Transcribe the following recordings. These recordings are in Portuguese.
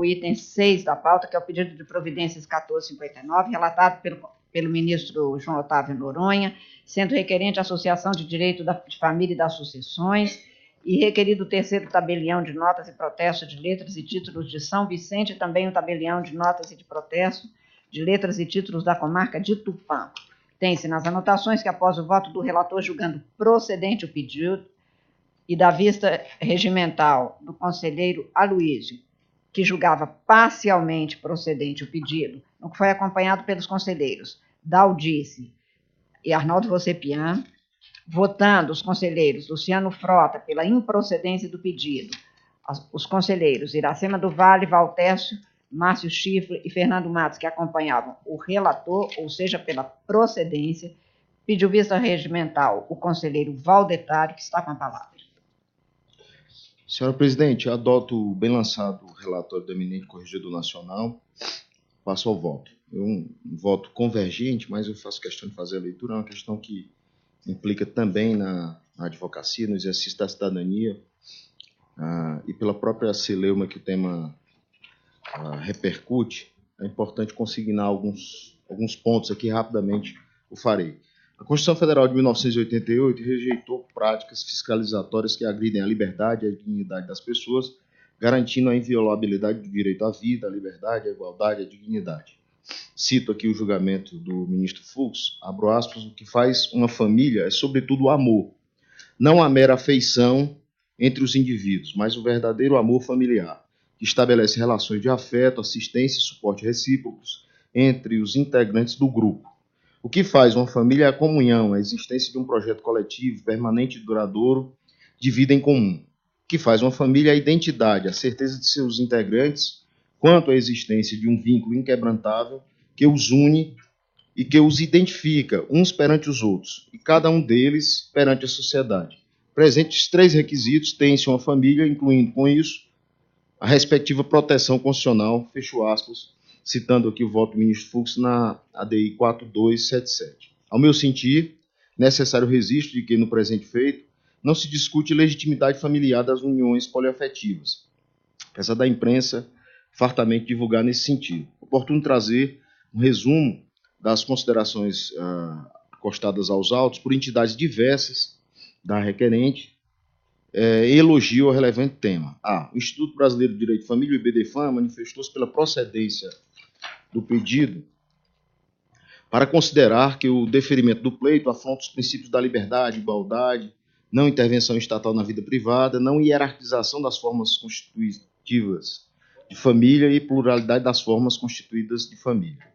o item 6 da pauta, que é o pedido de providências 1459, relatado pelo ministro João Otávio Noronha, sendo requerente a Associação de Direito de Família e das Sucessões, e requerido o terceiro tabelião de notas e protestos de letras e títulos de São Vicente, e também o tabelião de notas e de protesto de letras e títulos da comarca de Tupã. Tem-se nas anotações que, após o voto do relator julgando procedente o pedido e da vista regimental do conselheiro Aloísio, que julgava parcialmente procedente o pedido, no que foi acompanhado pelos conselheiros Daldice e Arnaldo Vocepian, votando os conselheiros Luciano Frota pela improcedência do pedido, os conselheiros Iracema do Vale, Valtécio, Márcio Chifre e Fernando Matos, que acompanhavam o relator, ou seja, pela procedência, pediu vista regimental o conselheiro Valdetário, que está com a palavra. Senhora presidente, adoto o bem lançado relatório do eminente Corregedor Nacional. Passo ao voto. Um voto convergente, mas eu faço questão de fazer a leitura. É uma questão que implica também na advocacia, no exercício da cidadania, e pela própria celeuma que o tema repercute, é importante consignar alguns pontos aqui, rapidamente o farei. A Constituição Federal de 1988 rejeitou práticas fiscalizatórias que agridem a liberdade e a dignidade das pessoas, garantindo a inviolabilidade do direito à vida, à liberdade, à igualdade e à dignidade. Cito aqui o julgamento do ministro Fux, abro aspas, o que faz uma família é, sobretudo, o amor, não a mera afeição entre os indivíduos, mas o verdadeiro amor familiar, que estabelece relações de afeto, assistência e suporte recíprocos entre os integrantes do grupo. O que faz uma família é a comunhão, a existência de um projeto coletivo, permanente e duradouro, de vida em comum. O que faz uma família é a identidade, a certeza de seus integrantes, quanto à existência de um vínculo inquebrantável que os une e que os identifica uns perante os outros, e cada um deles perante a sociedade. Presentes três requisitos, tem-se uma família, incluindo com isso a respectiva proteção constitucional, fecho aspas, citando aqui o voto do ministro Fux na ADI 4277. Ao meu sentir, necessário o registro de que, no presente feito, não se discute legitimidade familiar das uniões poliafetivas, apesar da imprensa fartamente divulgar nesse sentido. Oportuno trazer um resumo das considerações acostadas aos autos por entidades diversas da requerente, elogio ao relevante tema. O Instituto Brasileiro de Direito de Família, o IBDFAM, manifestou-se pela procedência do pedido para considerar que o deferimento do pleito afronta os princípios da liberdade, igualdade, não intervenção estatal na vida privada, não hierarquização das formas constitutivas de família e pluralidade das formas constituídas de família.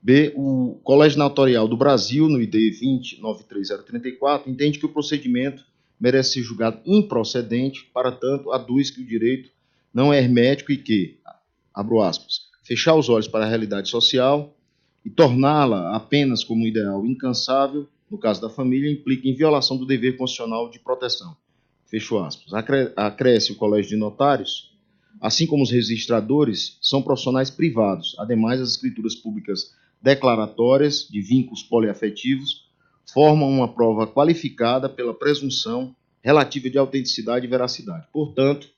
B. O Colégio Notarial do Brasil, no ID 2093034, entende que o procedimento merece ser julgado improcedente, para tanto, aduz que o direito não é hermético e que, abro aspas, fechar os olhos para a realidade social e torná-la apenas como ideal incansável, no caso da família, implica em violação do dever constitucional de proteção. Fecho aspas. Acresce o Colégio de Notários, assim como os registradores, são profissionais privados. Ademais, as escrituras públicas declaratórias de vínculos poliafetivos formam uma prova qualificada pela presunção relativa de autenticidade e veracidade. Portanto,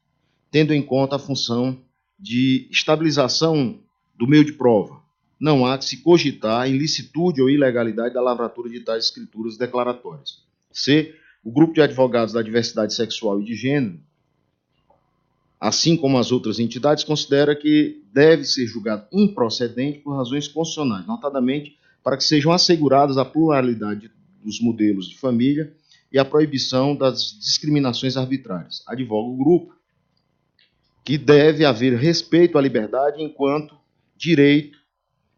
tendo em conta a função de estabilização do meio de prova, não há que se cogitar ilicitude ou ilegalidade da lavratura de tais escrituras declaratórias. C. O grupo de advogados da diversidade sexual e de gênero, assim como as outras entidades, considera que deve ser julgado improcedente por razões constitucionais, notadamente para que sejam asseguradas a pluralidade dos modelos de família e a proibição das discriminações arbitrárias. Advoga o grupo que deve haver respeito à liberdade enquanto direito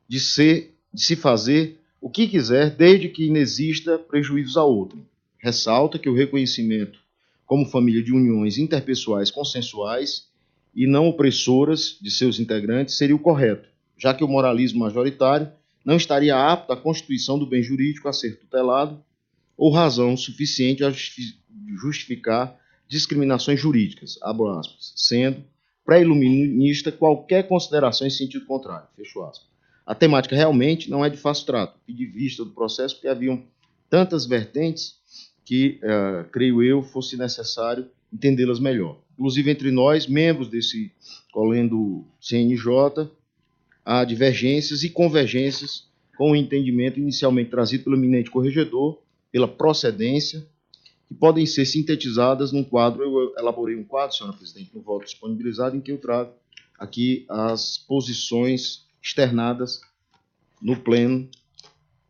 de se fazer o que quiser, desde que não exista prejuízos a outro. Ressalta que o reconhecimento como família de uniões interpessoais consensuais e não opressoras de seus integrantes seria o correto, já que o moralismo majoritário não estaria apto à constituição do bem jurídico a ser tutelado ou razão suficiente a justificar discriminações jurídicas, abro aspas, sendo pré-iluminista qualquer consideração em sentido contrário, fecho aspas. A temática realmente não é de fácil trato, e de vista do processo, porque haviam tantas vertentes que, creio eu, fosse necessário entendê-las melhor. inclusive entre nós, membros desse colém do CNJ, há divergências e convergências com o entendimento inicialmente trazido pelo eminente corregedor, pela procedência, que podem ser sintetizadas num quadro. Eu elaborei um quadro, senhora presidente, no voto disponibilizado, em que eu trago aqui as posições externadas no pleno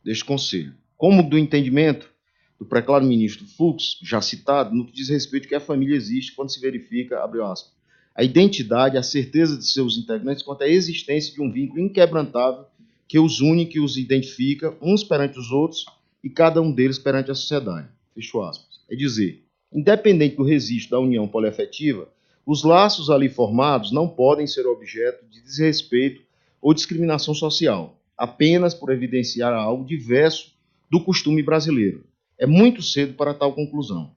deste Conselho. Como do entendimento do preclaro ministro Fux, já citado, no que diz respeito que a família existe quando se verifica, abre aspas, a identidade, a certeza de seus integrantes quanto à existência de um vínculo inquebrantável que os une, que os identifica, uns perante os outros e cada um deles perante a sociedade. Fecho aspas. É dizer, independente do registro da união poliafetiva, os laços ali formados não podem ser objeto de desrespeito ou discriminação social, apenas por evidenciar algo diverso do costume brasileiro. É muito cedo para tal conclusão.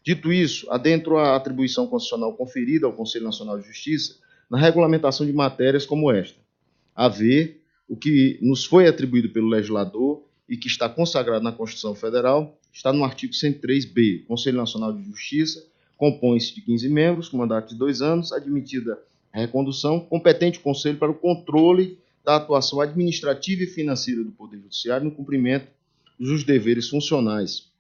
Dito isso, adentro a atribuição constitucional conferida ao Conselho Nacional de Justiça na regulamentação de matérias como esta, a ver o que nos foi atribuído pelo legislador e que está consagrado na Constituição Federal, está no artigo 103b. O Conselho Nacional de Justiça compõe-se de 15 membros, com mandato de 2 anos, admitida a recondução, competente o Conselho para o controle da atuação administrativa e financeira do Poder Judiciário no cumprimento dos deveres funcionais,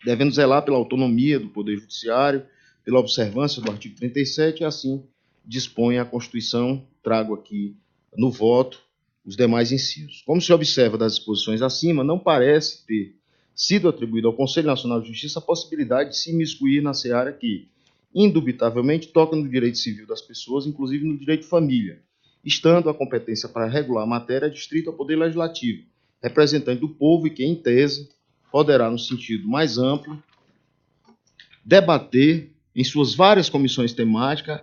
devendo zelar pela autonomia do Poder Judiciário, pela observância do artigo 37, e assim dispõe a Constituição. Trago aqui no voto os demais incisos. Como se observa das disposições acima, não parece ter sido atribuído ao Conselho Nacional de Justiça a possibilidade de se imiscuir na seara que, indubitavelmente, toca no direito civil das pessoas, inclusive no direito de família, estando a competência para regular a matéria distrita ao Poder Legislativo, representante do povo e que, em tese, poderá, no sentido mais amplo, debater em suas várias comissões temáticas,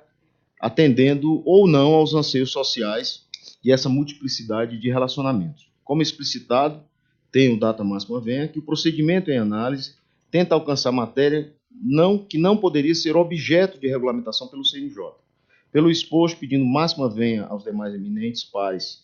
atendendo ou não aos anseios sociais e essa multiplicidade de relacionamentos. Como explicitado, tenho data máxima venha, que o procedimento em análise tenta alcançar matéria que não poderia ser objeto de regulamentação pelo CNJ. Pelo exposto, pedindo máxima venha aos demais eminentes pares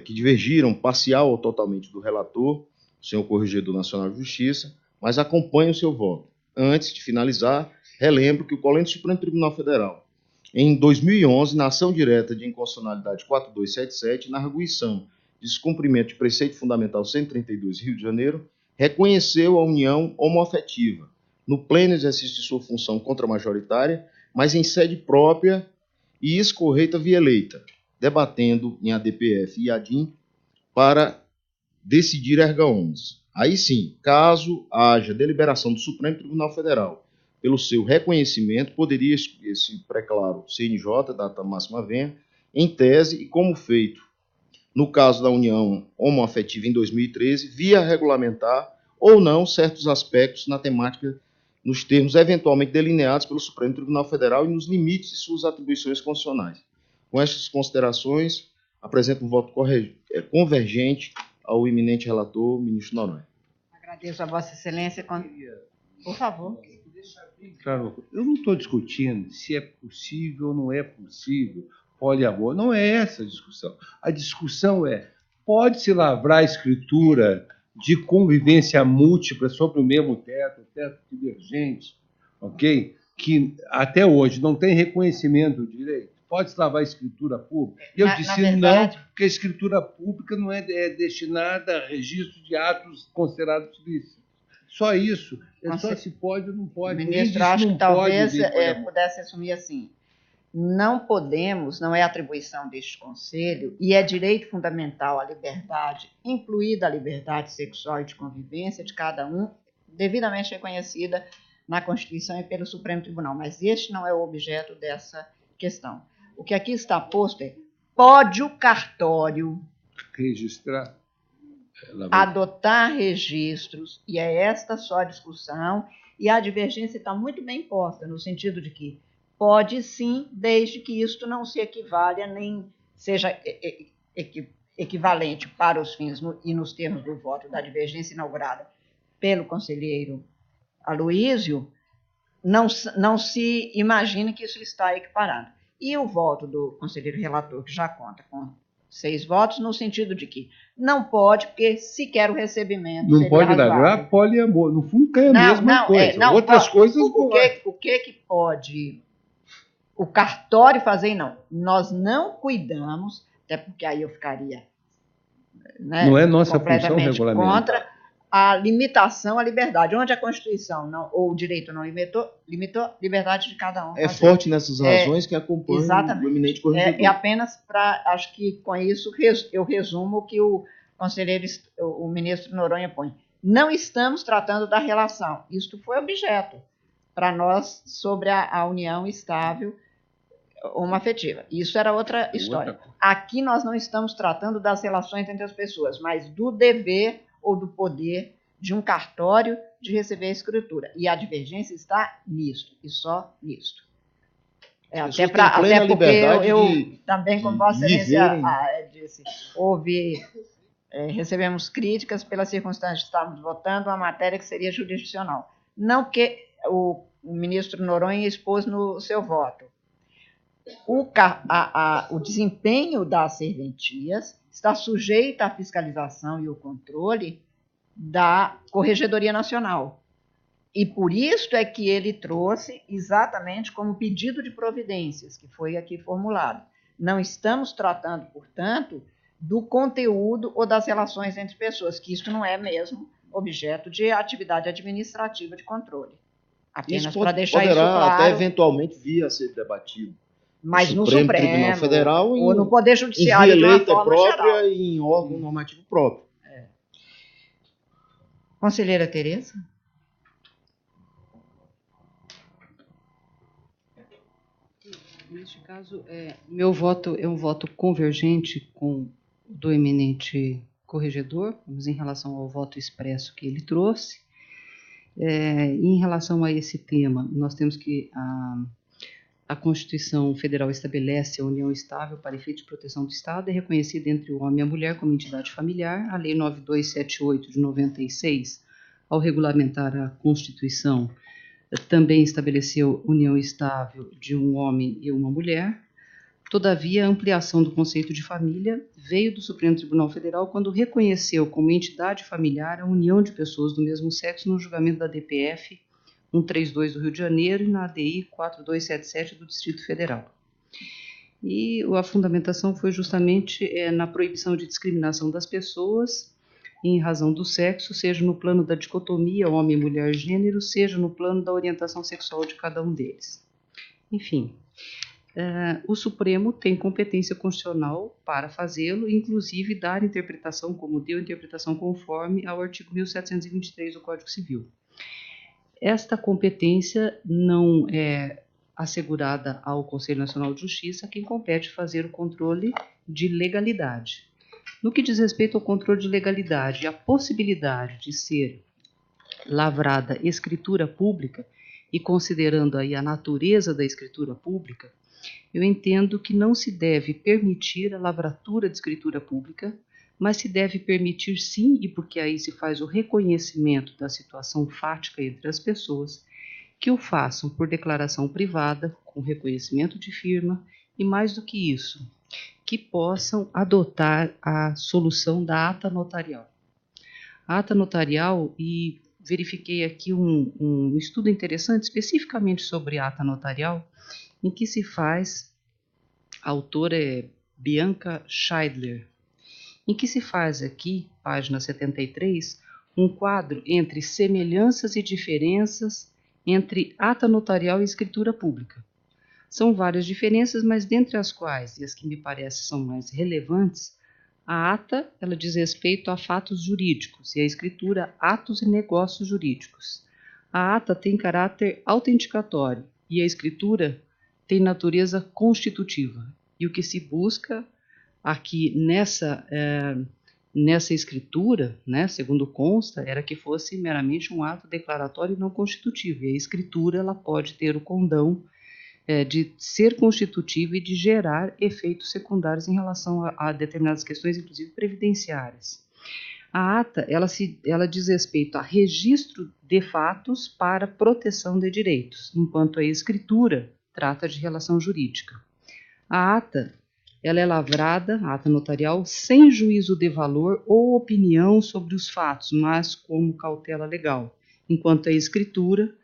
que divergiram parcial ou totalmente do relator, o senhor Corregedor Nacional de Justiça, mas acompanhe o seu voto. Antes de finalizar, relembro que o Colégio do Supremo Tribunal Federal, em 2011, na ação direta de inconstitucionalidade 4277, na arguição de descumprimento de preceito fundamental 132, Rio de Janeiro, reconheceu a união homoafetiva, no pleno exercício de sua função contramajoritária, mas em sede própria e escorreita via eleita, debatendo em ADPF e ADIM para decidir erga omnes. Aí sim, caso haja deliberação do Supremo Tribunal Federal pelo seu reconhecimento, poderia esse preclaro CNJ, data máxima venha, em tese e como feito no caso da união homoafetiva em 2013, via regulamentar ou não certos aspectos na temática, nos termos eventualmente delineados pelo Supremo Tribunal Federal e nos limites de suas atribuições constitucionais. Com estas considerações, apresento um voto convergente ao eminente relator, ministro Noronha. Agradeço a Vossa Excelência. Por favor. Claro, eu não estou discutindo se é possível ou não é possível poliamor. Não é essa a discussão. A discussão é: pode-se lavrar a escritura de convivência múltipla sobre o mesmo teto divergente, ok? Que até hoje não tem reconhecimento do direito? Pode-se lavar a escritura pública? Eu disse não, porque a escritura pública não é destinada a registro de atos considerados ilícitos. Só isso. Só se pode ou não pode. Ministro, acho que talvez pudesse assumir assim: não podemos, não é atribuição deste Conselho, e é direito fundamental a liberdade, incluída a liberdade sexual e de convivência de cada um, devidamente reconhecida na Constituição e pelo Supremo Tribunal, mas este não é o objeto dessa questão. O que aqui está posto é: pode o cartório registrar, adotar registros, e é esta só a discussão, e a divergência está muito bem posta, no sentido de que pode sim, desde que isto não se equivalha nem seja equivalente para os fins e nos termos do voto da divergência inaugurada pelo conselheiro Aloísio, não se imagine que isso está equiparado. E o voto do conselheiro relator, que já conta com 6 votos, no sentido de que não pode, porque sequer o recebimento não pode inaugurar poliamor. No fundo, é a mesma coisa. Outras coisas o que pode o cartório fazer, não. Nós não cuidamos, até porque aí eu ficaria, né, não é nossa função completamente regulamentar. contra a limitação à liberdade, onde a Constituição não, ou o direito não limitou liberdade de cada um. É forte nessas razões que acompanham exatamente. o eminente corregedor. É apenas para, acho que com isso eu resumo o que o conselheiro, o ministro Noronha põe. Não estamos tratando da relação. Isto foi objeto para nós sobre a união estável homoafetiva. Isso era outra história. Aqui nós não estamos tratando das relações entre as pessoas, mas do dever ou do poder de um cartório de receber a escritura. E a divergência está nisto, e só nisto. Até porque eu também, como Vossa Excelência disse, recebemos críticas pela circunstância de estarmos votando uma matéria que seria jurisdicional. Não que o ministro Noronha expôs no seu voto. O desempenho das serventias está sujeito à fiscalização e ao controle da Corregedoria Nacional. E por isso é que ele trouxe exatamente como pedido de providências, que foi aqui formulado. Não estamos tratando, portanto, do conteúdo ou das relações entre pessoas, que isso não é mesmo objeto de atividade administrativa de controle. Apenas para deixar isso claro. Até eventualmente vir a ser debatido. Mas no Supremo Tribunal Federal ou no Poder Judiciário em de uma forma própria geral. E em órgão normativo próprio. Conselheira Tereza? Neste caso, meu voto é um voto convergente com o do eminente corregedor, vamos em relação ao voto expresso que ele trouxe. Em relação a esse tema, nós temos que a Constituição Federal estabelece a união estável para efeito de proteção do Estado, é reconhecida entre o homem e a mulher como entidade familiar. A Lei 9278 de 96, ao regulamentar a Constituição, também estabeleceu união estável de um homem e uma mulher. Todavia, a ampliação do conceito de família veio do Supremo Tribunal Federal quando reconheceu como entidade familiar a união de pessoas do mesmo sexo no julgamento da DPF 132 do Rio de Janeiro e na ADI 4277 do Distrito Federal. E a fundamentação foi justamente na proibição de discriminação das pessoas em razão do sexo, seja no plano da dicotomia homem, mulher, gênero, seja no plano da orientação sexual de cada um deles. Enfim, o Supremo tem competência constitucional para fazê-lo, inclusive dar interpretação, como deu interpretação conforme ao artigo 1723 do Código Civil. Esta competência não é assegurada ao Conselho Nacional de Justiça, quem compete fazer o controle de legalidade. No que diz respeito ao controle de legalidade, a possibilidade de ser lavrada escritura pública, e considerando aí a natureza da escritura pública, eu entendo que não se deve permitir a lavratura de escritura pública, mas se deve permitir sim, e porque aí se faz o reconhecimento da situação fática entre as pessoas, que o façam por declaração privada, com reconhecimento de firma, e mais do que isso, que possam adotar a solução da ata notarial. A ata notarial, e verifiquei aqui um estudo interessante especificamente sobre a ata notarial, em que se faz, a autora é Bianca Scheidler, em que se faz aqui, página 73, um quadro entre semelhanças e diferenças entre ata notarial e escritura pública. São várias diferenças, mas dentre as quais, e as que me parecem são mais relevantes, a ata, ela diz respeito a fatos jurídicos e a escritura, atos e negócios jurídicos. A ata tem caráter autenticatório e a escritura tem natureza constitutiva. E o que se busca aqui nessa escritura, né, segundo consta, era que fosse meramente um ato declaratório e não constitutivo. E a escritura ela pode ter o condão de ser constitutiva e de gerar efeitos secundários em relação a determinadas questões, inclusive previdenciárias. A ata, ela diz respeito a registro de fatos para proteção de direitos, enquanto a escritura trata de relação jurídica. A ata, ela é lavrada, a ata notarial, sem juízo de valor ou opinião sobre os fatos, mas como cautela legal, enquanto a escritura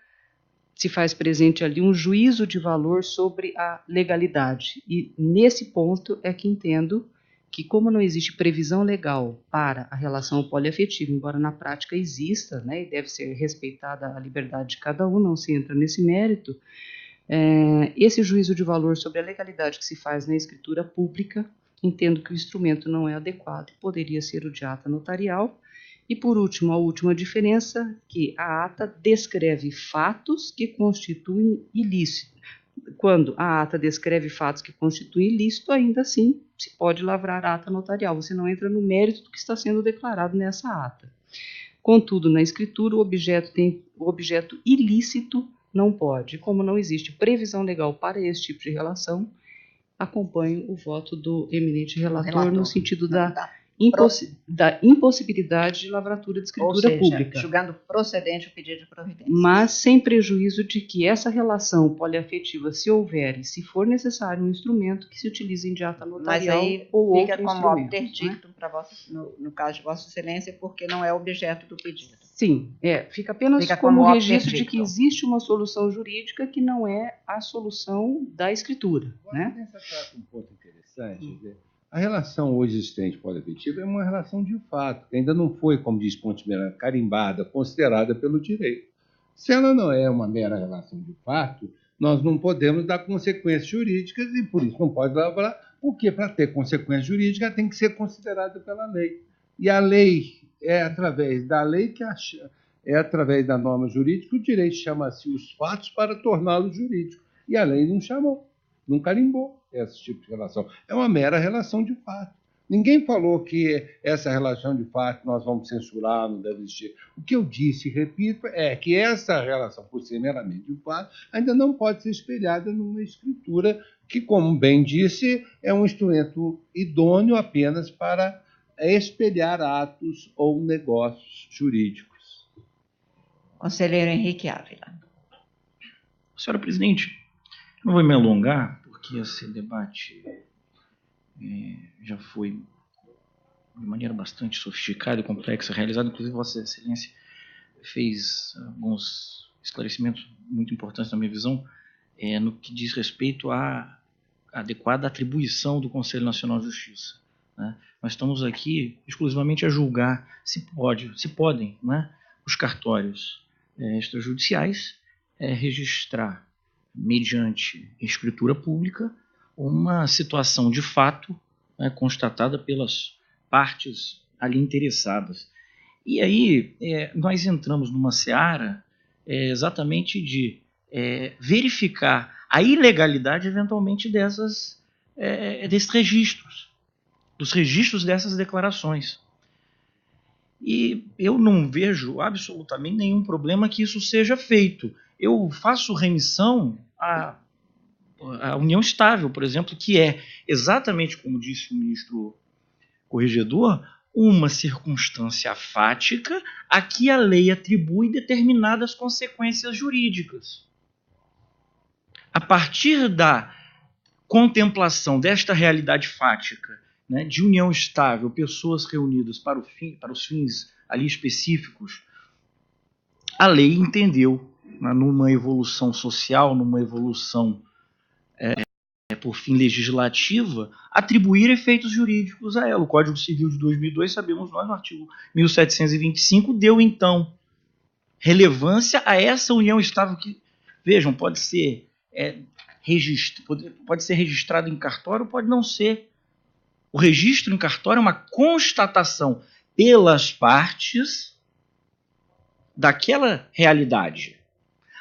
se faz presente ali um juízo de valor sobre a legalidade. E nesse ponto é que entendo que, como não existe previsão legal para a relação poliafetiva, embora na prática exista, né, e deve ser respeitada a liberdade de cada um, não se entra nesse mérito, esse juízo de valor sobre a legalidade que se faz na escritura pública, entendo que o instrumento não é adequado e poderia ser o de ata notarial. E, por último, a última diferença, que a ata descreve fatos que constituem ilícito. Quando a ata descreve fatos que constituem ilícito, ainda assim se pode lavrar a ata notarial. Você não entra no mérito do que está sendo declarado nessa ata. Contudo, na escritura, o objeto ilícito não pode. Como não existe previsão legal para esse tipo de relação, acompanho o voto do eminente relator no sentido da impossibilidade de lavratura de escritura pública. Julgando procedente o pedido de providência. Mas sem prejuízo de que essa relação poliafetiva, se houver e se for necessário um instrumento, que se utilize de ata notarial ou outro instrumento. Fica como interdicto para no caso de Vossa Excelência, porque não é objeto do pedido. Sim, fica apenas como registro de que existe uma solução jurídica que não é a solução da escritura. Né? Essa um ponto interessante. A relação hoje existente poliafetiva é uma relação de fato, que ainda não foi, como diz Ponte Miranda, carimbada, considerada pelo direito. Se ela não é uma mera relação de fato, nós não podemos dar consequências jurídicas e, por isso, não pode lavrar, porque, para ter consequência jurídica, tem que ser considerada pela lei. E a lei é através da lei é através da norma jurídica, o direito chama-se os fatos para torná-los jurídicos. E a lei não chamou, não carimbou esse tipo de relação. É uma mera relação de fato. Ninguém falou que essa relação de fato nós vamos censurar, não deve existir. O que eu disse e repito é que essa relação, por ser meramente de fato, ainda não pode ser espelhada numa escritura que, como bem disse, é um instrumento idôneo apenas para espelhar atos ou negócios jurídicos. Conselheiro Henrique Ávila. Senhora presidente, não vou me alongar, porque esse debate já foi de maneira bastante sofisticada e complexa realizado. Inclusive, Vossa Excelência fez alguns esclarecimentos muito importantes na minha visão no que diz respeito à adequada atribuição do Conselho Nacional de Justiça. Né? Nós estamos aqui exclusivamente a julgar se podem, né, os cartórios extrajudiciais registrar, mediante escritura pública, uma situação de fato constatada pelas partes ali interessadas. E aí nós entramos numa seara exatamente de verificar a ilegalidade, eventualmente, desses registros, dos registros dessas declarações. E eu não vejo absolutamente nenhum problema que isso seja feito. Eu faço remissão à união estável, por exemplo, que é exatamente como disse o ministro corregedor, uma circunstância fática a que a lei atribui determinadas consequências jurídicas. A partir da contemplação desta realidade fática, né, de união estável, pessoas reunidas para os fins ali específicos, a lei entendeu, numa evolução social, numa evolução por fim legislativa, atribuir efeitos jurídicos a ela. O Código Civil de 2002, sabemos nós, no artigo 1725, deu então relevância a essa união estável que, vejam, pode ser registrado em cartório, pode não ser. O registro em cartório é uma constatação pelas partes daquela realidade.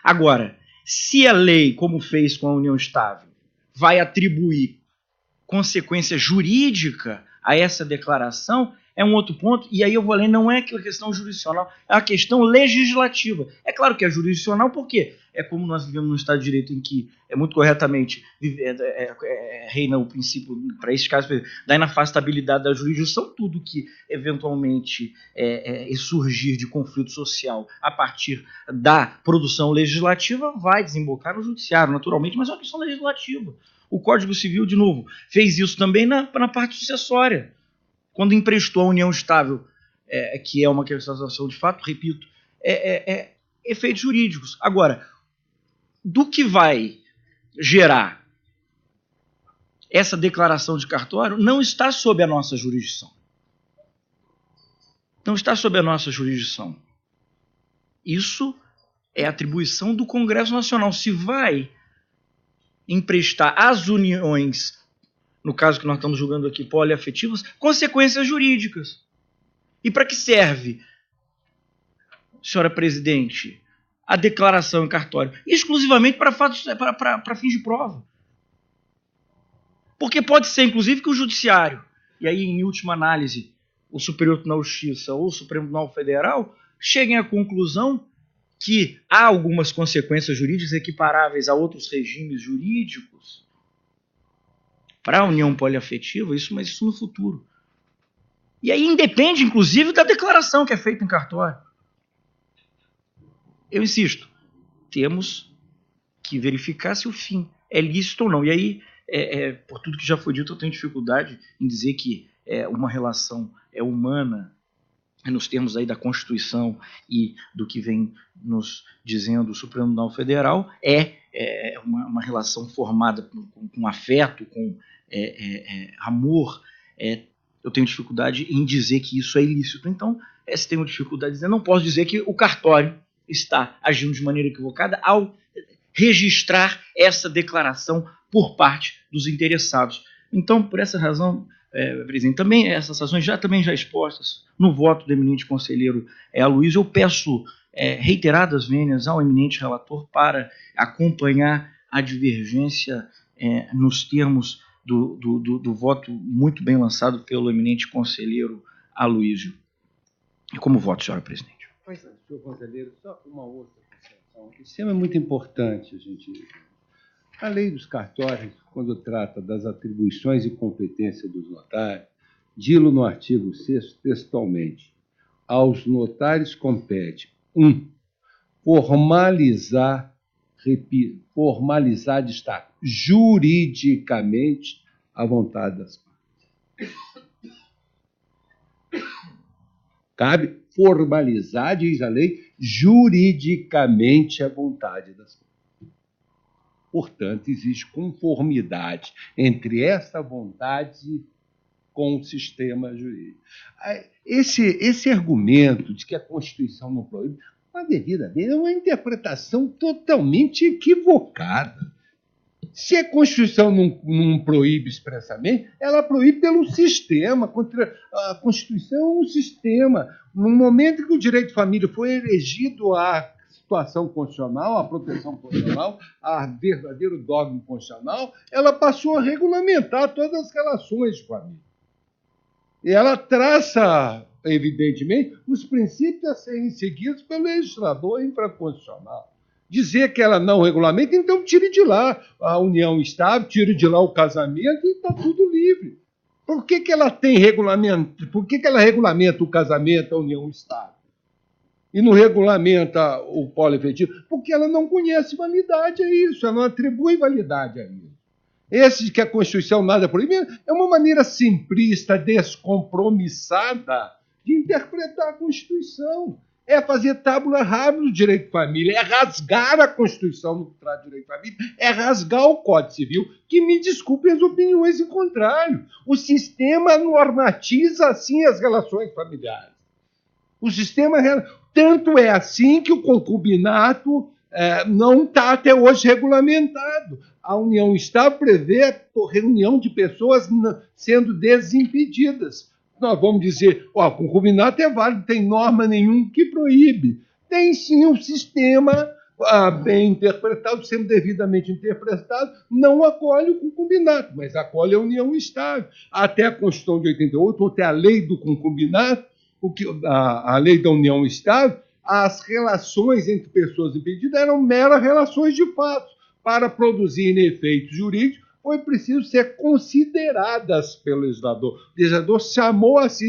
Agora, se a lei, como fez com a união estável, vai atribuir consequência jurídica a essa declaração, é um outro ponto, e aí eu vou além, não é aquela questão jurisdicional, é uma questão legislativa. É claro que é jurisdicional, porque é como nós vivemos num Estado de Direito em que muito corretamente reina o princípio, para esses casos, da inafastabilidade da jurisdição, tudo que eventualmente surgir de conflito social a partir da produção legislativa vai desembocar no judiciário, naturalmente, mas é uma questão legislativa. O Código Civil, de novo, fez isso também na parte sucessória. Quando emprestou a união estável, que é uma questão de fato, repito, efeitos jurídicos. Agora, do que vai gerar essa declaração de cartório não está sob a nossa jurisdição. Não está sob a nossa jurisdição. Isso é atribuição do Congresso Nacional. Se vai emprestar às uniões, no caso que nós estamos julgando aqui, poliafetivas, consequências jurídicas. E para que serve, senhora presidente, a declaração em cartório? Exclusivamente para fins de prova. Porque pode ser, inclusive, que o judiciário, e aí, em última análise, o Superior Tribunal de Justiça ou o Supremo Tribunal Federal, cheguem à conclusão que há algumas consequências jurídicas equiparáveis a outros regimes jurídicos para a união poliafetiva, mas isso no futuro. E aí independe, inclusive, da declaração que é feita em cartório. Eu insisto, temos que verificar se o fim é lícito ou não. E aí, por tudo que já foi dito, eu tenho dificuldade em dizer que uma relação humana, nos termos aí da Constituição e do que vem nos dizendo o Supremo Tribunal Federal, uma relação formada com afeto, com amor. Eu tenho dificuldade em dizer que isso é ilícito. Então, se tenho dificuldade de dizer, não posso dizer que o cartório está agindo de maneira equivocada ao registrar essa declaração por parte dos interessados. Então, por essa razão, presidente, também essas razões também já expostas no voto do eminente conselheiro Aloysio, eu peço reiteradas vênias ao eminente relator para acompanhar a divergência nos termos do voto muito bem lançado pelo eminente conselheiro Aloysio. E como voto, senhora presidente? Pois é, senhor conselheiro, só uma outra observação. Esse tema é muito importante, gente. A lei dos cartórios, quando trata das atribuições e competência dos notários, diz no artigo 6º textualmente: aos notários compete 1. Formalizar, destaque, juridicamente a vontade das partes. Cabe formalizar, diz a lei, juridicamente a vontade das partes. Portanto, existe conformidade entre essa vontade com o sistema jurídico. Esse argumento de que a Constituição não proíbe, a devida dele é uma interpretação totalmente equivocada. Se a Constituição não proíbe expressamente, ela proíbe pelo sistema. A Constituição é um sistema. No momento que o direito de família foi elegido à situação constitucional, à proteção constitucional, a verdadeiro dogma constitucional, ela passou a regulamentar todas as relações de família. E ela traça, evidentemente, os princípios a serem seguidos pelo legislador infraconstitucional. Dizer que ela não regulamenta, então tire de lá a união estável, tire de lá o casamento e está tudo livre. Por que ela tem regulamento? Por que ela regulamenta o casamento, a união estável? E não regulamenta o poliafetivo? Porque ela não conhece validade a isso, ela não atribui validade a isso. Esse de que a Constituição nada proíbe é uma maneira simplista, descompromissada de interpretar a Constituição. É fazer tábula rasa no direito de família, é rasgar a Constituição no que trata de direito de família, é rasgar o Código Civil, que me desculpem as opiniões em contrário. O sistema normatiza assim as relações familiares. O sistema... Tanto é assim que o concubinato não está até hoje regulamentado. A união estável prevê a reunião de pessoas sendo desimpedidas. Nós vamos dizer, o concubinato é válido, não tem norma nenhuma que proíbe. Tem sim um sistema bem interpretado, sendo devidamente interpretado, não acolhe o concubinato, mas acolhe a união estável. Até a Constituição de 88, até a lei do concubinato, a lei da união estável, as relações entre pessoas impedidas eram meras relações de fato. Para produzirem efeitos jurídicos, foi preciso ser consideradas pelo legislador. O legislador chamou-se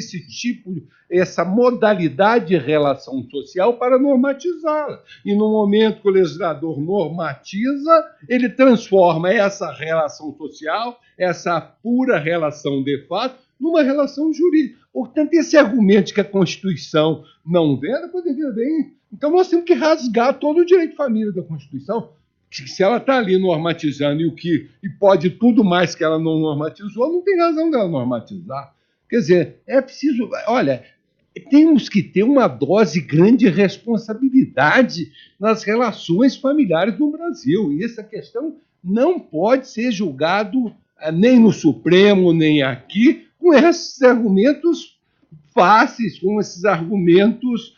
essa modalidade de relação social para normatizá-la. E no momento que o legislador normatiza, ele transforma essa relação social, essa pura relação de fato, numa relação jurídica. Portanto, esse argumento de que a Constituição não veda, poderia bem. Então, nós temos que rasgar todo o direito de família da Constituição, Se ela está ali normatizando e pode tudo mais que ela não normatizou, não tem razão dela normatizar. Quer dizer, é preciso... Olha, temos que ter uma dose grande de responsabilidade nas relações familiares no Brasil. E essa questão não pode ser julgado nem no Supremo, nem aqui, com esses argumentos fáceis, com esses argumentos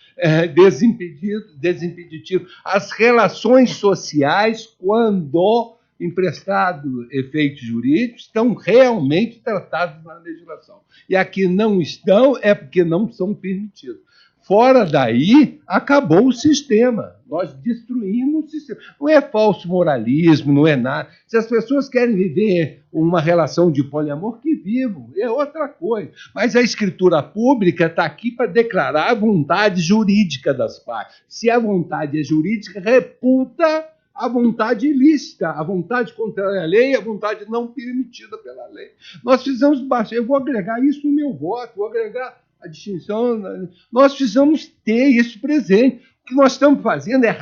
desimpeditivos. As relações sociais, quando emprestado efeitos jurídicos, estão realmente tratados na legislação. E aqui não estão, é porque não são permitidos. Fora daí, acabou o sistema. Nós destruímos o sistema. Não é falso moralismo, não é nada. Se as pessoas querem viver uma relação de poliamor, que vivam, é outra coisa. Mas a escritura pública está aqui para declarar a vontade jurídica das partes. Se a vontade é jurídica, reputa a vontade ilícita, a vontade contrária à lei, a vontade não permitida pela lei. Nós fizemos bastante. Eu vou agregar isso no meu voto, vou agregar a distinção. Nós precisamos ter isso presente. O que nós estamos fazendo é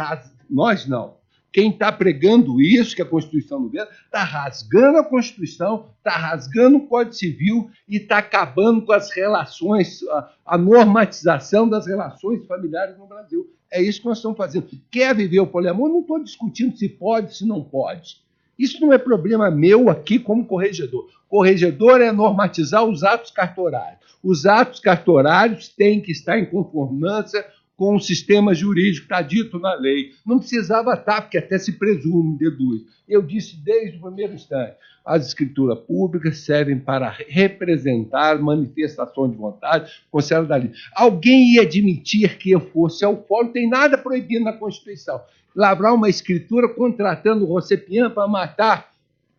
nós não. Quem está pregando isso, que a Constituição não vê, está rasgando a Constituição, está rasgando o Código Civil e está acabando com as relações, a normatização das relações familiares no Brasil. É isso que nós estamos fazendo. Quer viver o poliamor? Não estou discutindo se pode, se não pode. Isso não é problema meu aqui como corregedor. Corregedor é normatizar os atos cartorários. Os atos cartorários têm que estar em conformância com o sistema jurídico, está dito na lei. Não precisava estar, porque até se presume, deduz. Eu disse desde o primeiro instante, as escrituras públicas servem para representar manifestação de vontade, conselho da lei. Alguém ia admitir que eu fosse ao fórum, não tem nada proibido na Constituição. Lavrar uma escritura contratando o Rosepian para matar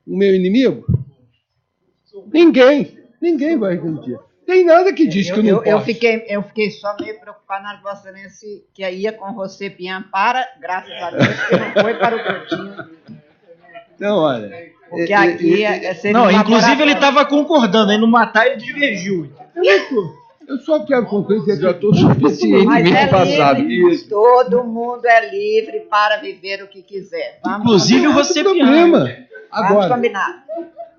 o meu inimigo? Ninguém vai admitir. Tem nada que diz que não pode. Eu fiquei só meio preocupado na Vossa Excelência que ia com você, Pian, graças a Deus, que não foi para o Coutinho. Então, olha... Porque aqui seria não, inclusive ele estava concordando, aí no matar ele divergiu. Eu só quero concluir que eu já estou suficientemente passado. Livre, todo mundo é livre para viver o que quiser. Inclusive você, problema. Vamos combinar.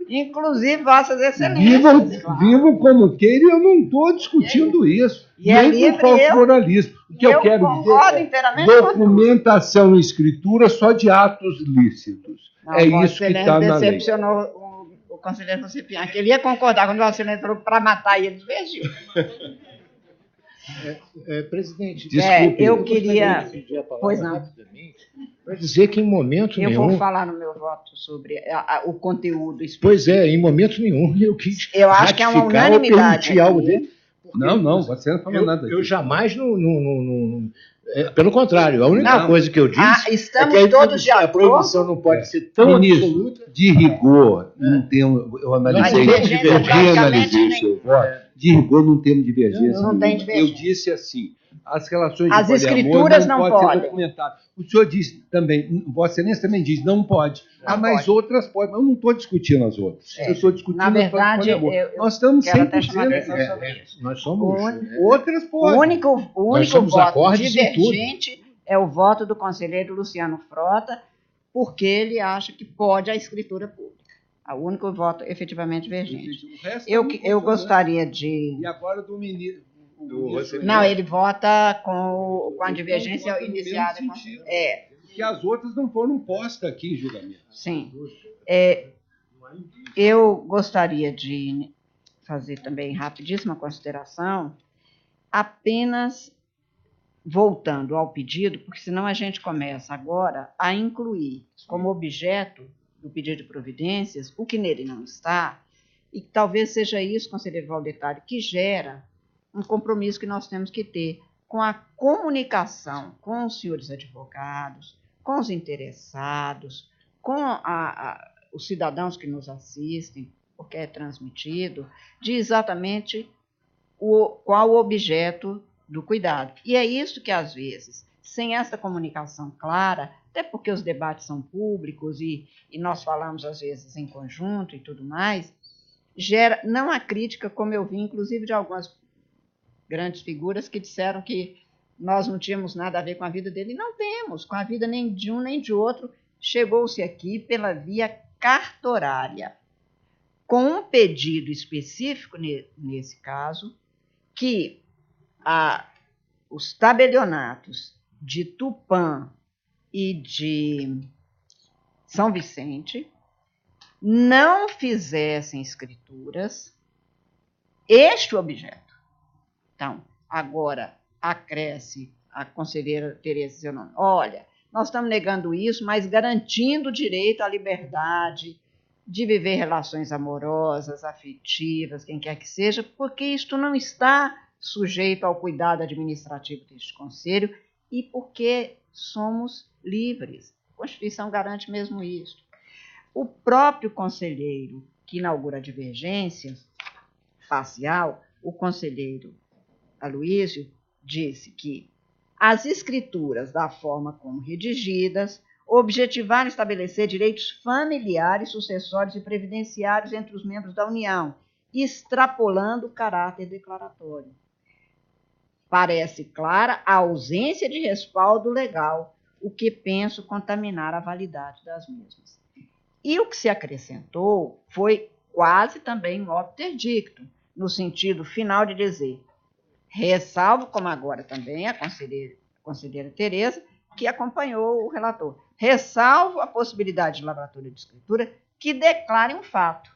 Inclusive Vossas Excelências. Vivam como queiram, eu não estou discutindo isso. E é nem livre, por falso moralismo. O que eu quero dizer é documentação e escritura só de atos lícitos. Não, é isso que está na lei. Decepcionou o conselheiro Rosepian, que ele ia concordar quando o Vossa Excelência falou para matar e ele divergiu. Presidente, desculpe. Eu queria... Pois não. Para dizer que em momento nenhum... Eu vou falar no meu voto sobre o conteúdo específico. Pois é, em momento nenhum eu quis eu acho que é uma unanimidade. Algo dele, não, você não falou nada disso. Eu jamais pelo contrário, a única coisa que eu disse estamos é que todos de acordo. A proibição não pode ser tão absoluta. De rigor, não tem, eu analisei, eu reanalisei o seu voto. De rigor não temos divergência. Não tem divergência. Eu disse assim, as relações as de escrituras não podem ser podem. documentadas. O senhor disse também, Vossa Excelência também diz, não pode. Mas outras podem. Eu não estou discutindo as outras. Eu estou discutindo na verdade, nós estamos quero até 100% chamar a atenção sobre isso. Nós somos... Outras podem. O único voto acordes divergente é o voto do conselheiro Luciano Frota, porque ele acha que pode a escritura pública. O único voto efetivamente divergente. Eu gostaria de... E agora do ministro... Não, ele vota com a divergência iniciada. Que as outras não foram postas aqui em julgamento. Sim. Eu gostaria de fazer também rapidíssima consideração, apenas voltando ao pedido, porque senão a gente começa agora a incluir como objeto do pedido de providências o que nele não está, e talvez seja isso, conselheiro Valdetário, que gera um compromisso que nós temos que ter com a comunicação com os senhores advogados, com os interessados, com os cidadãos que nos assistem, porque é transmitido, de exatamente qual o objeto do cuidado. E é isso que, às vezes, sem essa comunicação clara, até porque os debates são públicos e nós falamos, às vezes, em conjunto e tudo mais, gera, não a crítica, como eu vi, inclusive, de algumas grandes figuras que disseram que nós não tínhamos nada a ver com a vida dele. Não temos, com a vida nem de um nem de outro. chegou-se aqui pela via cartorária, com um pedido específico, nesse caso, que os tabelionatos de Tupã e de São Vicente não fizessem escrituras este objeto. Então, agora acresce a conselheira Tereza seu nome. Olha, nós estamos negando isso, mas garantindo o direito à liberdade de viver relações amorosas, afetivas, quem quer que seja, porque isto não está sujeito ao cuidado administrativo deste conselho e porque somos livres. A Constituição garante mesmo isso. O próprio conselheiro que inaugura a divergência parcial, o conselheiro Aloísio, disse que as escrituras, da forma como redigidas, objetivaram estabelecer direitos familiares, sucessórios e previdenciários entre os membros da União, extrapolando o caráter declaratório. Parece clara a ausência de respaldo legal, o que penso contaminar a validade das mesmas. E o que se acrescentou foi quase também um obter dicto, no sentido final de dizer, ressalvo, como agora também a conselheira Tereza, que acompanhou o relator, ressalvo a possibilidade de laboratório de escritura que declare um fato,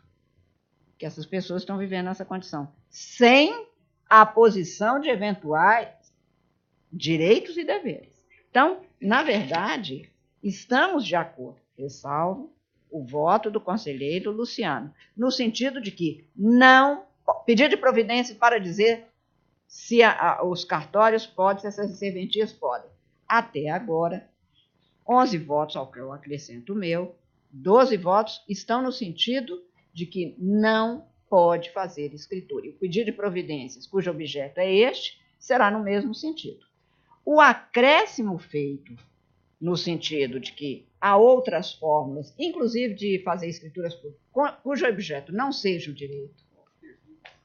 que essas pessoas estão vivendo nessa condição, sem a posição de eventuais direitos e deveres. Então, na verdade, estamos de acordo, ressalvo o voto do conselheiro Luciano, no sentido de que não pedir de providência para dizer se os cartórios podem, se essas serventias podem. Até agora, 11 votos, ao que eu acrescento o meu, 12 votos estão no sentido de que não pode fazer escritura. E o pedido de providências, cujo objeto é este, será no mesmo sentido. O acréscimo feito no sentido de que há outras fórmulas, inclusive de fazer escrituras cujo objeto não seja o direito,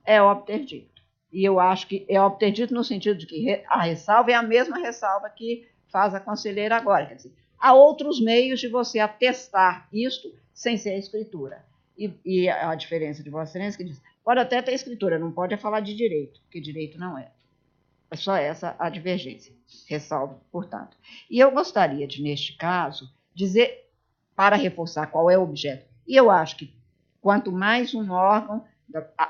é obter dicto. E eu acho que é obter dicto no sentido de que a ressalva é a mesma ressalva que faz a conselheira agora. Quer dizer, há outros meios de você atestar isto sem ser a escritura. E a diferença de Vossa Excelência que diz, pode até ter escritura, não pode falar de direito, porque direito não é. É só essa a divergência. Ressalvo, portanto. E eu gostaria de, neste caso, dizer, para reforçar qual é o objeto, e eu acho que quanto mais um órgão,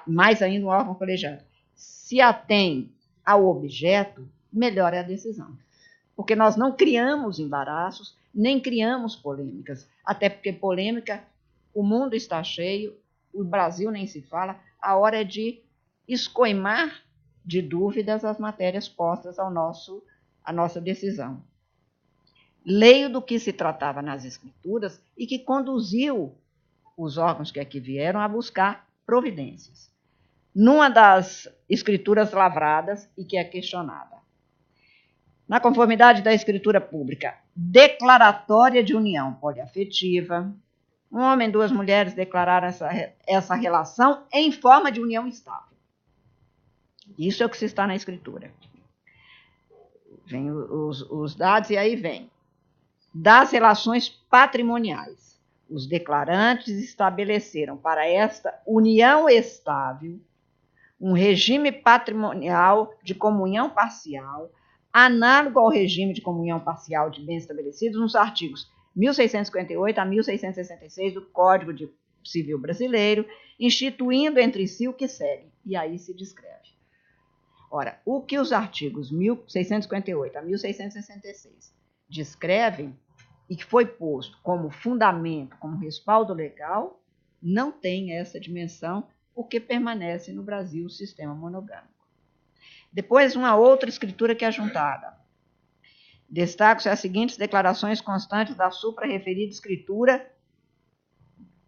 mais ainda um órgão colegiado, se atém ao objeto, melhor é a decisão. Porque nós não criamos embaraços, nem criamos polêmicas, até porque polêmica, o mundo está cheio, o Brasil nem se fala, a hora é de escoimar de dúvidas as matérias postas à nossa decisão. Leio do que se tratava nas escrituras e que conduziu os órgãos que aqui vieram a buscar providências. Numa das escrituras lavradas e que é questionada. Na conformidade da escritura pública, declaratória de união poliafetiva, um homem e duas mulheres declararam essa relação em forma de união estável. Isso é o que se está na escritura. Vem os dados e aí vem. Das relações patrimoniais, os declarantes estabeleceram para esta união estável um regime patrimonial de comunhão parcial, análogo ao regime de comunhão parcial de bens estabelecidos nos artigos 1658 a 1666 do Código Civil Brasileiro, instituindo entre si o que segue. E aí se descreve. Ora, o que os artigos 1658 a 1666 descrevem e que foi posto como fundamento, como respaldo legal, não tem essa dimensão, porque permanece no Brasil o sistema monogâmico. Depois, uma outra escritura que é juntada. Destaco-se as seguintes declarações constantes da supra-referida escritura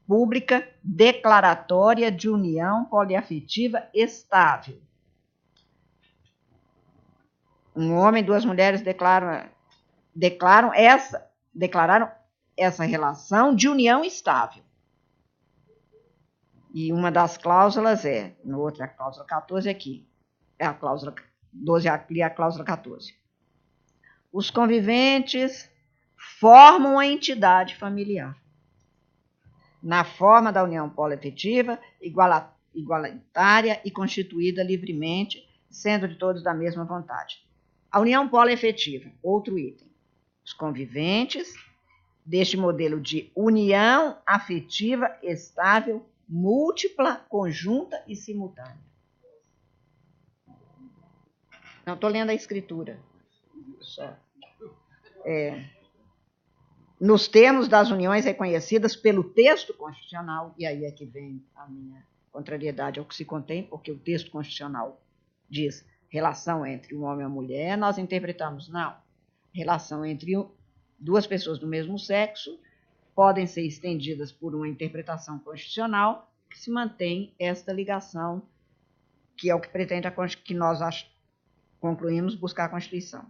pública declaratória de união poliafetiva estável. Um homem e duas mulheres declararam essa relação de união estável. E uma das cláusulas no outro é a cláusula 14 aqui, é a cláusula 12 aqui, a cláusula 14. Os conviventes formam uma entidade familiar, na forma da união poloafetiva, igualitária e constituída livremente, sendo de todos da mesma vontade. A união poloafetiva, outro item. Os conviventes deste modelo de união afetiva estável, múltipla, conjunta e simultânea. Não, estou lendo a escritura. Só. Nos termos das uniões reconhecidas pelo texto constitucional, e aí é que vem a minha contrariedade ao que se contém, porque o texto constitucional diz relação entre um homem e uma mulher, nós interpretamos, não, relação entre duas pessoas do mesmo sexo podem ser estendidas por uma interpretação constitucional que se mantém esta ligação, que é o que pretende que nós concluímos buscar a Constituição.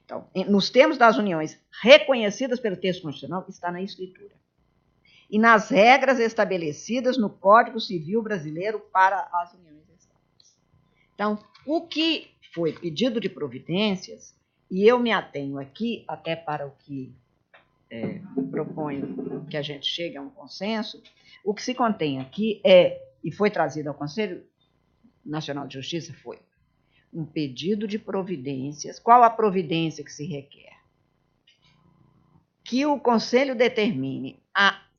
Então, nos termos das uniões reconhecidas pelo texto constitucional, está na escritura. E nas regras estabelecidas no Código Civil Brasileiro para as uniões estáveis. Então, o que foi pedido de providências, e eu me atenho aqui até para o que proponho que a gente chegue a um consenso, o que se contém aqui e foi trazido ao Conselho Nacional de Justiça, foi um pedido de providências. Qual a providência que se requer? Que o Conselho determine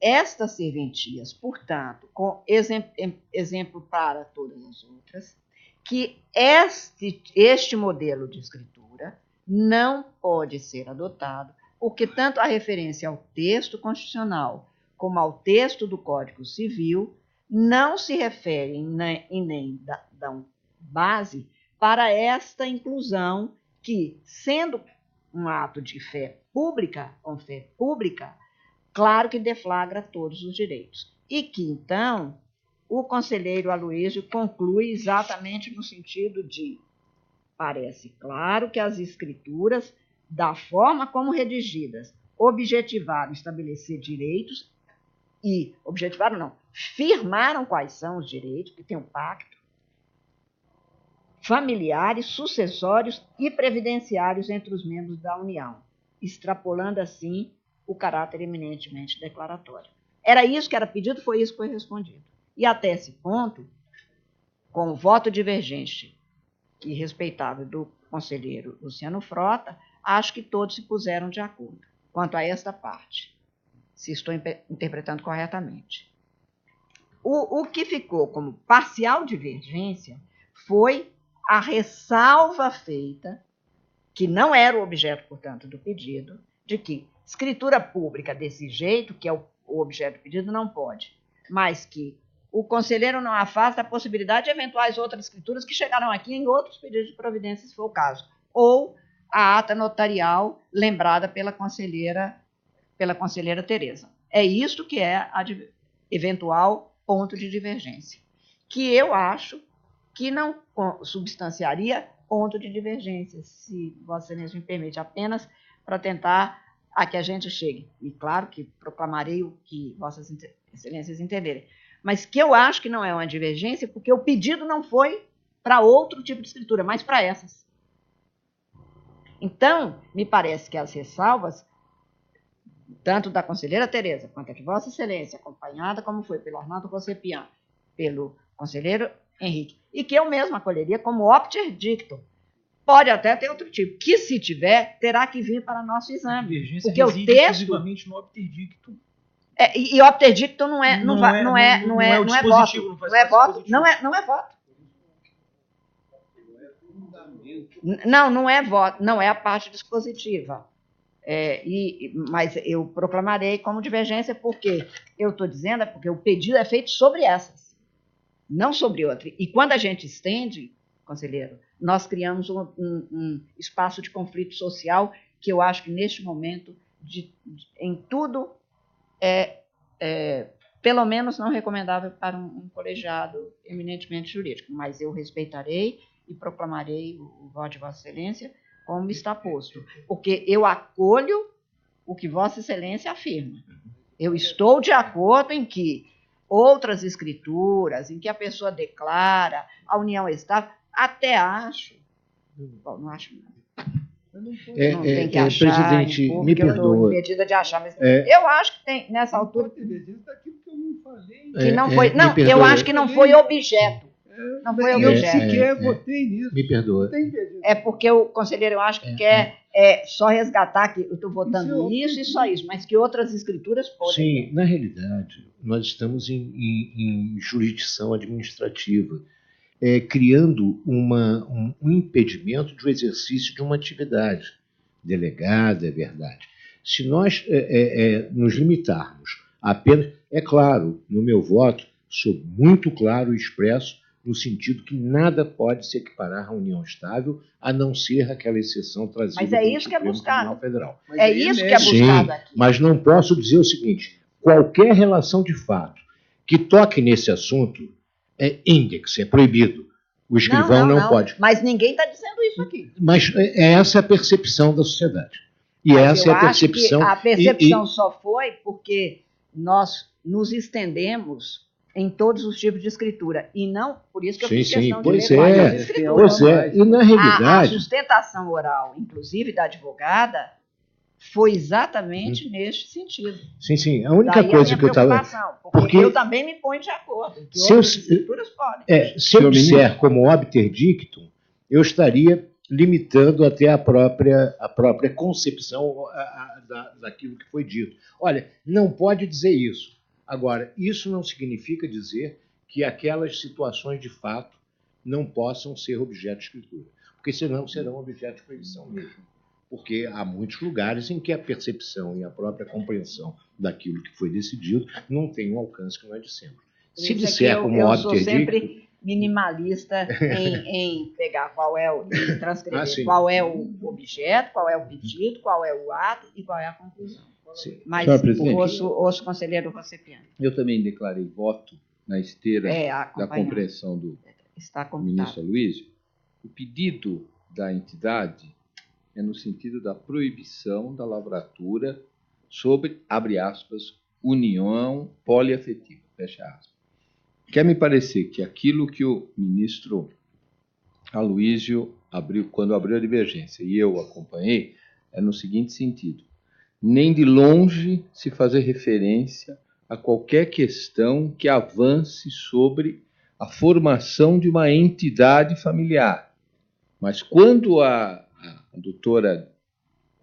estas serventias, portanto, com exemplo para todas as outras, que este modelo de escritura não pode ser adotado, porque tanto a referência ao texto constitucional como ao texto do Código Civil não se referem e nem dão base para esta inclusão que, sendo um ato de fé pública, com fé pública, claro que deflagra todos os direitos. E que, então, o conselheiro Aloísio conclui exatamente no sentido de: parece claro que as escrituras, da forma como redigidas, objetivaram estabelecer direitos e, objetivaram não, firmaram quais são os direitos, que tem um pacto, familiares, sucessórios e previdenciários entre os membros da União, extrapolando assim o caráter eminentemente declaratório. Era isso que era pedido, foi isso que foi respondido. E até esse ponto, com o voto divergente e respeitável do conselheiro Luciano Frota, acho que todos se puseram de acordo quanto a esta parte, se estou interpretando corretamente. O que ficou como parcial divergência foi a ressalva feita, que não era o objeto, portanto, do pedido, de que escritura pública desse jeito, que é o objeto do pedido, não pode, mas que o conselheiro não afasta a possibilidade de eventuais outras escrituras que chegarão aqui em outros pedidos de providência, se for o caso, ou a ata notarial lembrada pela conselheira Tereza. É isto que é a eventual ponto de divergência, que eu acho que não substanciaria ponto de divergência, se Vossa Excelência me permite, apenas para tentar a que a gente chegue. E claro que proclamarei o que Vossas Excelências entenderem. Mas que eu acho que não é uma divergência, porque o pedido não foi para outro tipo de escritura, mas para essas. Então, me parece que as ressalvas, tanto da conselheira Tereza, quanto a de Vossa Excelência, acompanhada como foi pelo Arnaldo Rosepian, pelo conselheiro Henrique, e que eu mesmo acolheria como opter dictum. Pode até ter outro tipo, que se tiver, terá que vir para nosso exame. Porque o texto exclusivamente no opter dictum. E opter dictum não é voto. Não é voto. Não é voto. Não é voto, não é a parte dispositiva. Mas eu proclamarei como divergência, porque eu estou dizendo, porque o pedido é feito sobre essas, não sobre outra. E quando a gente estende, conselheiro, nós criamos um espaço de conflito social que eu acho que, neste momento, em tudo, pelo menos não recomendável para um colegiado eminentemente jurídico. Mas eu respeitarei e proclamarei o voto de Vossa Excelência como está posto, porque eu acolho o que Vossa Excelência afirma. Eu estou de acordo em que outras escrituras, em que a pessoa declara a união estável, até acho, bom, não acho nada, Não tem que achar, presidente, impor, me porque eu estou perdoa. impedida de achar, mas eu acho que tem, nessa altura, que não foi, me não, eu perdoa. acho que não foi objeto, não foi Eu objeto. sequer votei nisso. Me perdoa. Não tem divergência. É porque o conselheiro, eu acho que quer só resgatar que eu estou votando isso e só isso, mas que outras escrituras podem. Sim, na realidade, nós estamos em jurisdição administrativa, criando um impedimento do exercício de uma atividade delegada, é verdade. Se nós nos limitarmos apenas... É claro, no meu voto, sou muito claro e expresso no sentido que nada pode se equiparar à união estável, a não ser aquela exceção trazida Mas é pelo isso que é Supremo buscado. Tribunal Federal. Mas É aí isso que é médio. buscado Sim, aqui. mas não posso dizer o seguinte: qualquer relação de fato que toque nesse assunto é índex, é proibido. O escrivão não pode. Mas ninguém está dizendo isso aqui. Mas essa é a percepção da sociedade. E Mas essa eu é a percepção. acho que a percepção só foi porque nós nos estendemos em todos os tipos de escritura. E não, por isso que eu fiz questão de pois ler quais é. as escrituras. Pois é. E na A realidade, sustentação oral, inclusive da advogada, foi exatamente neste sentido. sim, a única Daí coisa a que eu estava. preocupação, porque eu também me ponho de acordo, que Se eu- outras escrituras podem. Se eu disser como obter dictum, eu estaria limitando até a própria concepção daquilo que foi dito. Olha, não pode dizer isso. Agora, isso não significa dizer que aquelas situações de fato não possam ser objeto de escritura, porque senão serão objeto de proibição mesmo. Porque há muitos lugares em que a percepção e a própria compreensão daquilo que foi decidido não tem o alcance que nós dissemos. Se Por isso é disser que como eu sou obter dictum, sempre minimalista em pegar em transcrever sim. qual é o objeto, qual é o pedido, qual é o ato e qual é a conclusão. Sim. Mas Senhor presidente. ouço o conselheiro Rosepiano. Eu também declarei voto na esteira da Acompanhando. compreensão do Está ministro computado. Aloysio. O pedido da entidade é no sentido da proibição da lavratura sobre, abre aspas, união poliafetiva, fecha aspas. Quer me parecer que aquilo que o ministro Aloysio abriu, quando abriu a divergência, e eu acompanhei, é no seguinte sentido: nem de longe se fazer referência a qualquer questão que avance sobre a formação de uma entidade familiar. Mas quando a doutora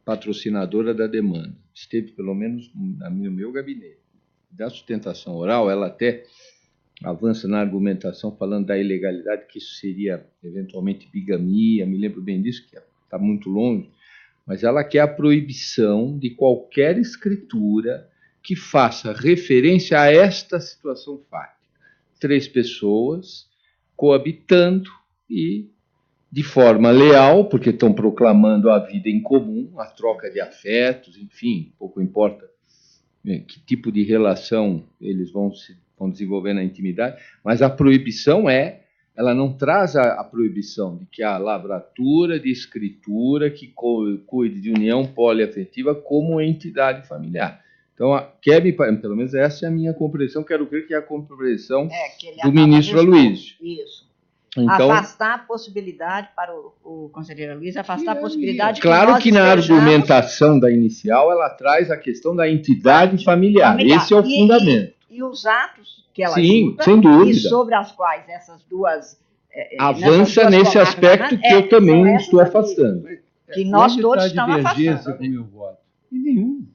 patrocinadora da demanda esteve, pelo menos no meu gabinete, da sustentação oral, ela até avança na argumentação falando da ilegalidade, que isso seria eventualmente bigamia, me lembro bem disso, que está muito longe, mas ela quer a proibição de qualquer escritura que faça referência a esta situação fática. 3 pessoas coabitando e de forma leal, porque estão proclamando a vida em comum, a troca de afetos, enfim, pouco importa que tipo de relação eles vão desenvolver na intimidade, mas a proibição ela não traz a proibição de que a lavratura de escritura que cuide de união poliafetiva como entidade familiar. Então, pelo menos essa é a minha compreensão, quero ver que é a compreensão Que ele do acaba ministro buscando. Aloysio. Isso. Então, Afastar a possibilidade para o conselheiro Aloysio, afastar a possibilidade claro nós que na estejamos- argumentação da inicial ela traz a questão da entidade familiar. Esse é o E- fundamento. E os atos que ela Sim, julga, sem dúvida. e sobre as quais essas duas... Avança nesse aspecto que eu também estou afastando. Que nós Onde todos está a estamos divergência afastando. com o meu voto? Em nenhum.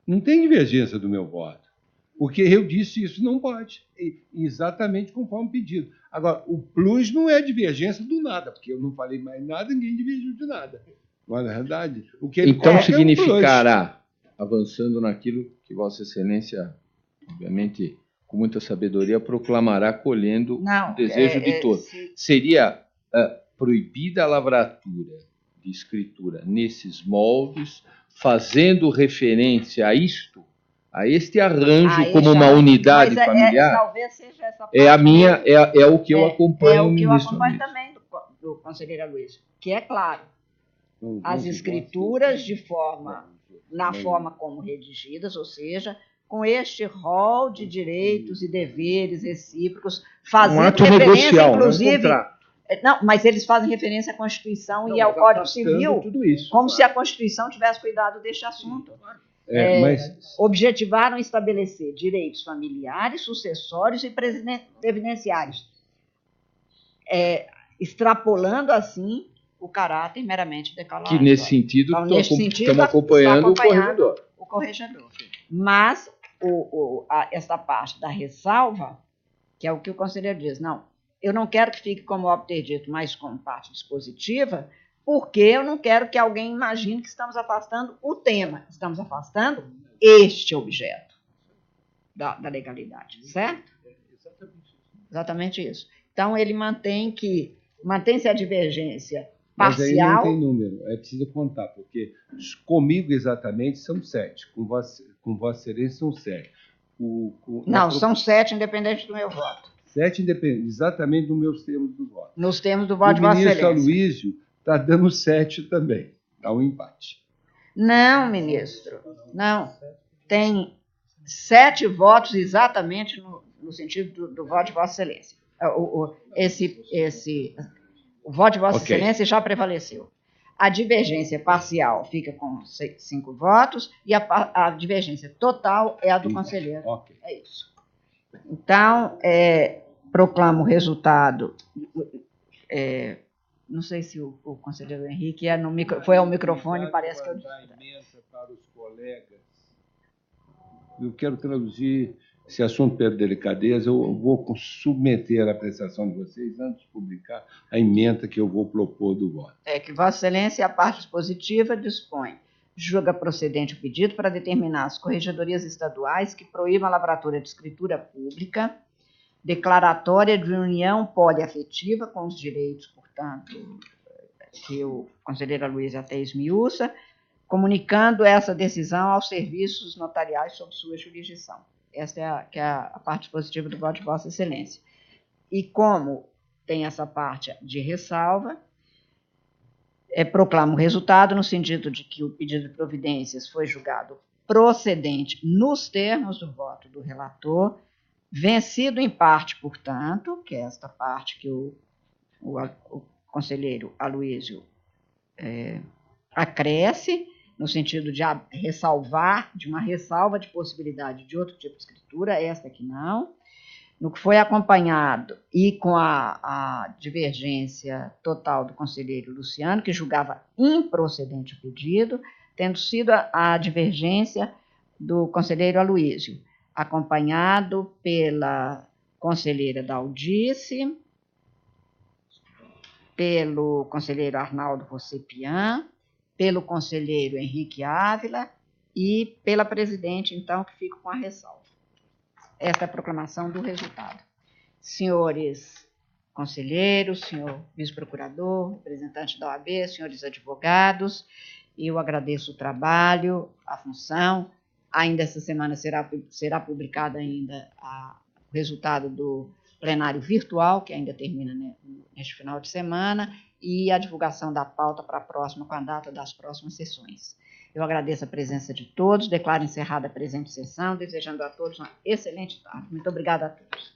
Não tem divergência do meu voto. Porque eu disse isso não pode. Exatamente conforme pedido. Agora, o plus não é divergência do nada, porque eu não falei mais nada, ninguém divergiu de nada. Não é verdade? O que ele Então coloca é um plus. significará, avançando naquilo que Vossa Excelência, obviamente, com muita sabedoria, proclamará colhendo Não, o desejo de todos. Seria proibida a lavratura de escritura nesses moldes, fazendo referência a isto, a este arranjo como uma unidade familiar, talvez seja essa parte é a minha, é o que eu acompanho é no o que eu ministro acompanho Aloysio. também do conselheiro Aloysio, que é claro, Não, as não, escrituras na forma como redigidas, ou seja, com este rol de direitos e deveres recíprocos, fazendo Um ato referência, negocial, não um inclusive, contrato. Não, mas eles fazem referência à Constituição e ao Código Civil, tudo isso, como se a Constituição tivesse cuidado deste assunto. Mas Objetivaram estabelecer direitos familiares, sucessórios e previdenciários, extrapolando, assim, o caráter meramente declaratório. Que, nesse sentido, estamos acompanhando o corregedor. Mas essa parte da ressalva, que é o que o conselheiro diz, não, eu não quero que fique como óbito ter dito, mas como parte dispositiva, porque eu não quero que alguém imagine que estamos afastando o tema, estamos afastando este objeto da legalidade, certo? Exatamente isso. Então, ele mantém-se a divergência Mas aí não parcial. tem número, é preciso contar, porque comigo exatamente são 7, com Vossa Excelência são 7. Não, são 7, independente do meu voto. 7 exatamente nos meus termos do voto. Nos termos do voto de O Vossa ministro Excelência. Aloysio está dando 7 também, dá um empate. Não, ministro, não. Tem 7 votos exatamente no sentido do voto de Vossa Excelência. O voto de Vossa Excelência já prevaleceu. A divergência parcial fica com 5 votos e a divergência total é a do conselheiro. Okay. É isso. Então, proclamo o resultado. Não sei se o conselheiro Henrique foi ao microfone, parece que eu... Para os colegas, eu quero traduzir esse assunto pela delicadeza, eu vou submeter à apreciação de vocês, antes de publicar a emenda que eu vou propor do voto. Que Vossa Excelência, a parte dispositiva, dispõe, julga procedente o pedido para determinar as corregedorias estaduais que proíbam a lavratura de escritura pública, declaratória de união poliafetiva com os direitos, portanto, que o conselheiro Aloysio até esmiuça, comunicando essa decisão aos serviços notariais sob sua jurisdição. Essa é a parte positiva do voto de Vossa Excelência. E como tem essa parte de ressalva, proclamo o resultado no sentido de que o pedido de providências foi julgado procedente nos termos do voto do relator, vencido em parte, portanto, que é esta parte que o conselheiro Aloysio acresce, no sentido de ressalvar, de uma ressalva de possibilidade de outro tipo de escritura, esta aqui não, no que foi acompanhado e com a divergência total do conselheiro Luciano, que julgava improcedente o pedido, tendo sido a divergência do conselheiro Aloysio, acompanhado pela conselheira Daldice, pelo conselheiro Arnaldo Rossepian, pelo conselheiro Henrique Ávila e pela presidente, então, que fica com a ressalva. Esta é a proclamação do resultado. Senhores conselheiros, senhor vice-procurador, representante da OAB, senhores advogados, eu agradeço o trabalho, a função. Ainda essa semana será publicado ainda o resultado do plenário virtual, que ainda termina neste final de semana, e a divulgação da pauta para a próxima, com a data das próximas sessões. Eu agradeço a presença de todos, declaro encerrada a presente sessão, desejando a todos uma excelente tarde. Muito obrigada a todos.